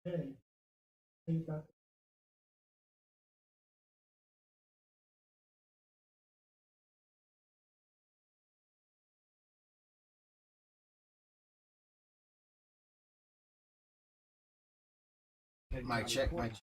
Okay. Think that- Mic check, mic check.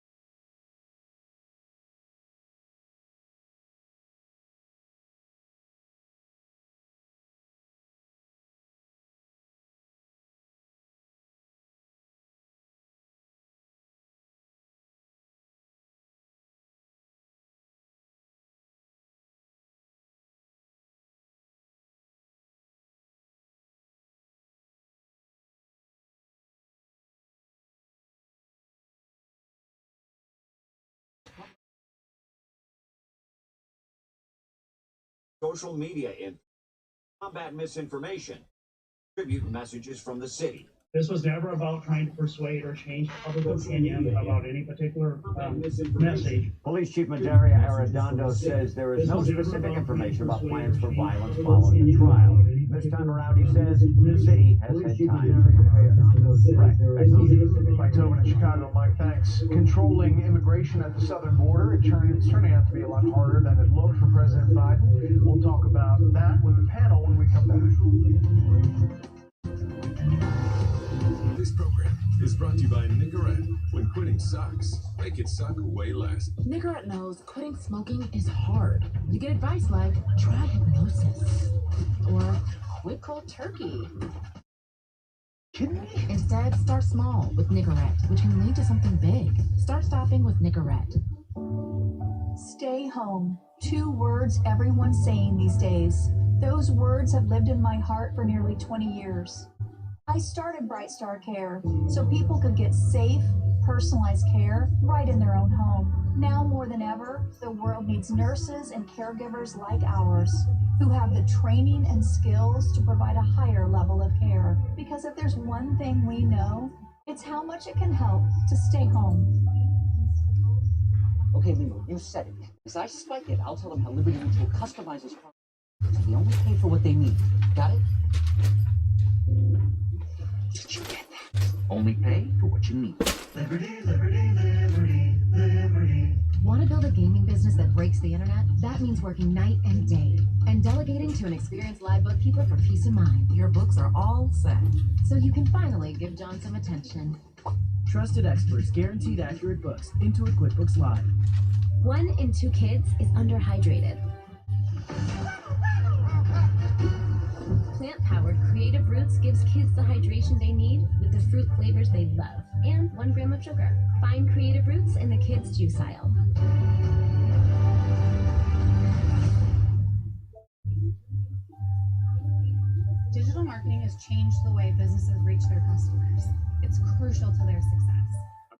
Social media in combat misinformation, distribute messages from the city. This was never about trying to persuade or change public opinion about any particular message. Police Chief Madaria Arredondo says there is no specific information about plans for violence following the trial. This time around, he says the city has had time to prepare. Right, back to you. Mike Tobin in Chicago. Mike, thanks. Controlling immigration at the southern border, it's turning out to be a lot harder than it looked for President Biden. We'll talk about that with the panel when we come back. This program is brought to you by Nicorette. When quitting sucks, make it suck way less. Nicorette knows quitting smoking is hard. You get advice like, try hypnosis, or quit cold turkey. Instead, start small with Nicorette, which can lead to something big. Start stopping with Nicorette. Stay home. 2 words everyone's saying these days. Those words have lived in my heart for nearly 20 years. I started Bright Star Care so people could get safe, personalized care right in their own home. Now more than ever, the world needs nurses and caregivers like ours who have the training and skills to provide a higher level of care. Because if there's one thing we know, it's how much it can help to stay home. Okay, Leo, you said it. As I spike it, I'll tell them how Liberty Mutual customizes cars. So they only pay for what they need. Got it? Did you get that? Only pay for what you need. Liberty, liberty, liberty, liberty. Want to build a gaming business that breaks the internet? That means working night and day and delegating to an experienced live bookkeeper for peace of mind. Your books are all set, so you can finally give John some attention. Trusted experts, guaranteed accurate books. Intuit QuickBooks Live. 1 in 2 kids is underhydrated. Plant-powered Creative Roots gives kids the hydration they need with the fruit flavors they love and 1 gram of sugar. Find Creative Roots in the kids' juice aisle. Digital marketing has changed the way businesses reach their customers. It's crucial to their success.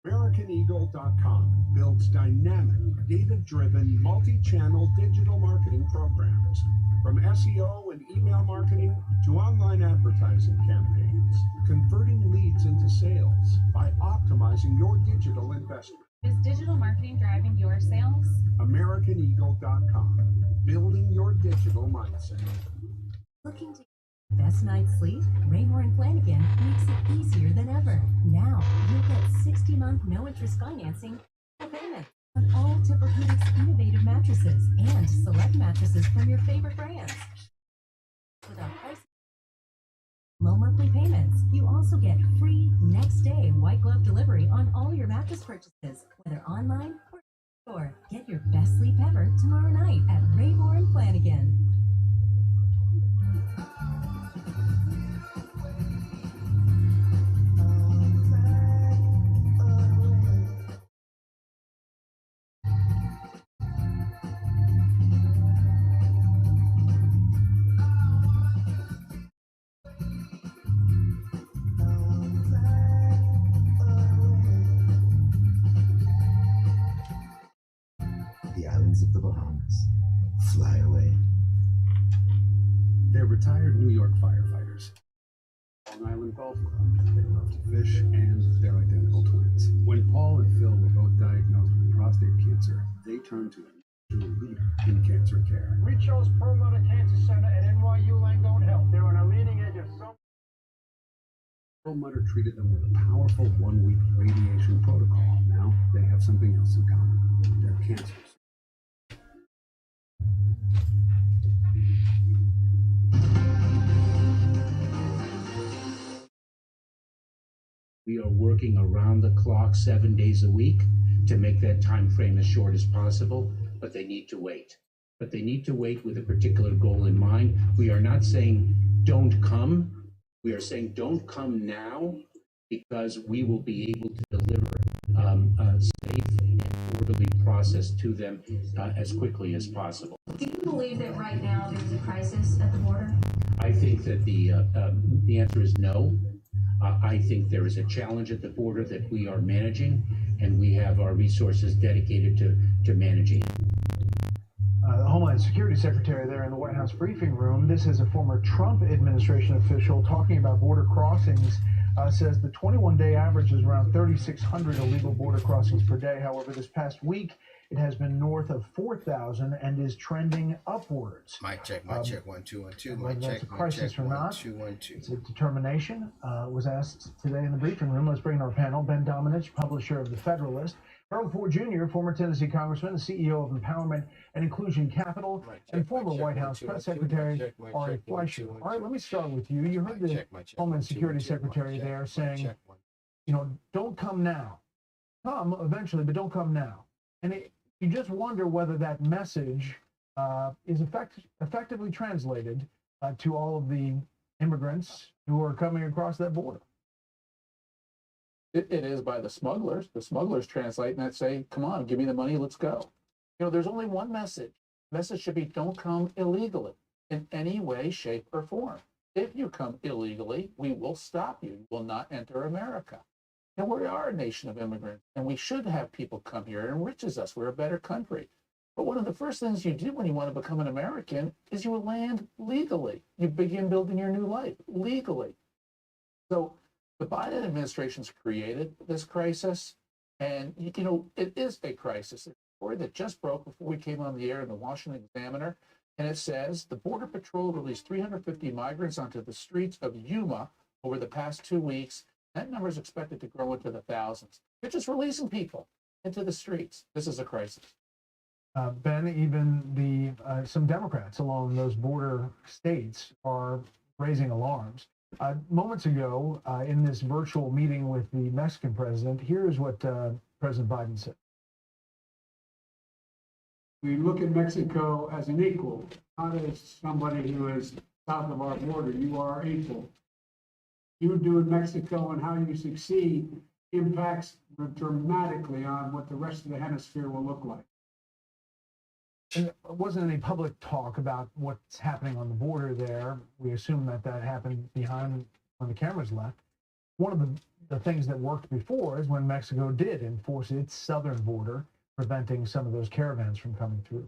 AmericanEagle.com builds dynamic, data-driven, multi-channel digital marketing programs. From SEO and email marketing to online advertising campaigns, converting leads into sales by optimizing your digital investment. Is digital marketing driving your sales? AmericanEagle.com, building your digital mindset. Looking to best night's sleep? Raymore & Flanigan makes it easier than ever. Now, you'll get 60-month no-interest financing for payments on all Tempur-Pedic's innovative mattresses and select mattresses from your favorite brands. Without price, low monthly payments, you also get free next-day white glove delivery on all your mattress purchases, whether online or in store. Get your best sleep ever tomorrow night at Raymore & Flanigan. The islands of the Bahamas. Fly away. They're retired New York firefighters. Long Island Golf Club. They love to fish, and they're identical twins. When Paul and Phil were both diagnosed with prostate cancer, they turned to him to a leader in cancer care. We chose Perlmutter Cancer Center at NYU Langone Health. They're on a leading edge of so. Perlmutter treated them with a powerful 1-week radiation something else in common. They're cancers. We are working around the clock 7 days a week to make that time frame as short as possible, but they need to wait. But they need to wait with a particular goal in mind. We are not saying don't come. We are saying don't come now because we will be able to deliver a safe and orderly process to them as quickly as possible. Do you believe that right now there's a crisis at the border? I think that the answer is no. I think there is a challenge at the border that we are managing, and we have our resources dedicated to managing it. The Homeland Security Secretary there in the White House briefing room, this is a former Trump administration official talking about border crossings, says the 21-day average is around 3,600 illegal border crossings per day. However, this past week, it has been north of 4,000 and is trending upwards. Mic check, 1 2 1 2. Whether Mic that's check, a crisis or 1 not, 2 1 2. it's a determination. Was asked today in the briefing room. Let's bring in our panel. Ben Domenech, publisher of The Federalist. Harold Ford Jr., former Tennessee congressman, the CEO of Empowerment and Inclusion Capital, and former White House press secretary, Ari Fleischer. All right, let me start with you. You heard the Homeland Security Secretary there saying, you know, don't come now. Come eventually, but don't come now. And you just wonder whether that message is effectively translated to all of the immigrants who are coming across that border. It is by the smugglers. The smugglers translate and say, come on, give me the money, let's go. You know, there's only one message. The message should be don't come illegally in any way, shape, or form. If you come illegally, we will stop you. You will not enter America. And we are a nation of immigrants, and we should have people come here. It enriches us. We're a better country. But one of the first things you do when you want to become an American is you land legally. You begin building your new life legally. So the Biden administration's created this crisis, and you know, it is a crisis. It's a story that just broke before we came on the air in the Washington Examiner, and it says the Border Patrol released 350 migrants onto the streets of Yuma over the past 2 weeks. That number is expected to grow into the thousands. They're just releasing people into the streets. This is a crisis. Ben, even some Democrats along those border states are raising alarms. Moments ago, in this virtual meeting with the Mexican president, here's what President Biden said. We look at Mexico as an equal, not as somebody who is south of our border. You are equal. You do in Mexico and how you succeed impacts dramatically on what the rest of the hemisphere will look like. And there wasn't any public talk about what's happening on the border there. We assume that happened behind when the cameras left. One of the things that worked before is when Mexico did enforce its southern border, preventing some of those caravans from coming through.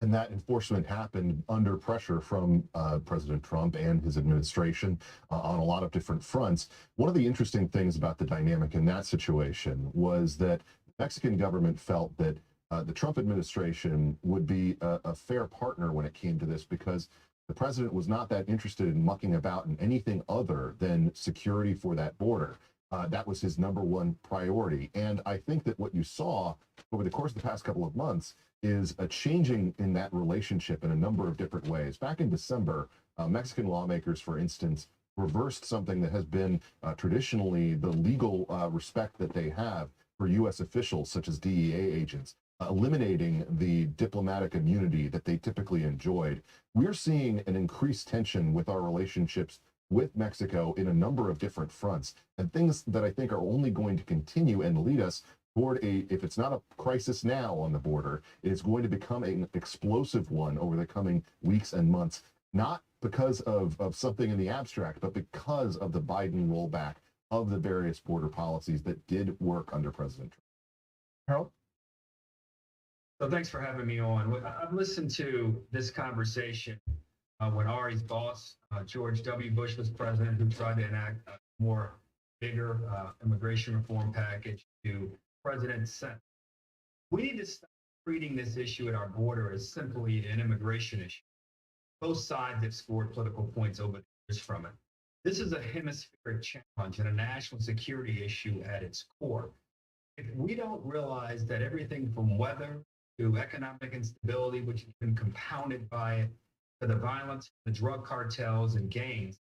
And that enforcement happened under pressure from President Trump and his administration on a lot of different fronts. One of the interesting things about the dynamic in that situation was that the Mexican government felt that the Trump administration would be a fair partner when it came to this because the president was not that interested in mucking about in anything other than security for that border. That was his number one priority. And I think that what you saw over the course of the past couple of months is a changing in that relationship in a number of different ways. Back in December, Mexican lawmakers, for instance, reversed something that has been traditionally the legal respect that they have for U.S. officials, such as DEA agents, eliminating the diplomatic immunity that they typically enjoyed. We're seeing an increased tension with our relationships with Mexico in a number of different fronts, and things that I think are only going to continue and lead us toward if it's not a crisis now on the border, it's going to become an explosive one over the coming weeks and months, not because of something in the abstract, but because of the Biden rollback of the various border policies that did work under President Trump. Harold? So thanks for having me on. I've listened to this conversation when Ari's boss, George W. Bush, was president, who tried to enact a more bigger immigration reform package to President's sent. We need to stop treating this issue at our border as simply an immigration issue. Both sides have scored political points over the years from it. This is a hemispheric challenge and a national security issue at its core. if we don't realize that everything from weather to economic instability, which has been compounded by it, to the violence, the drug cartels and gangs,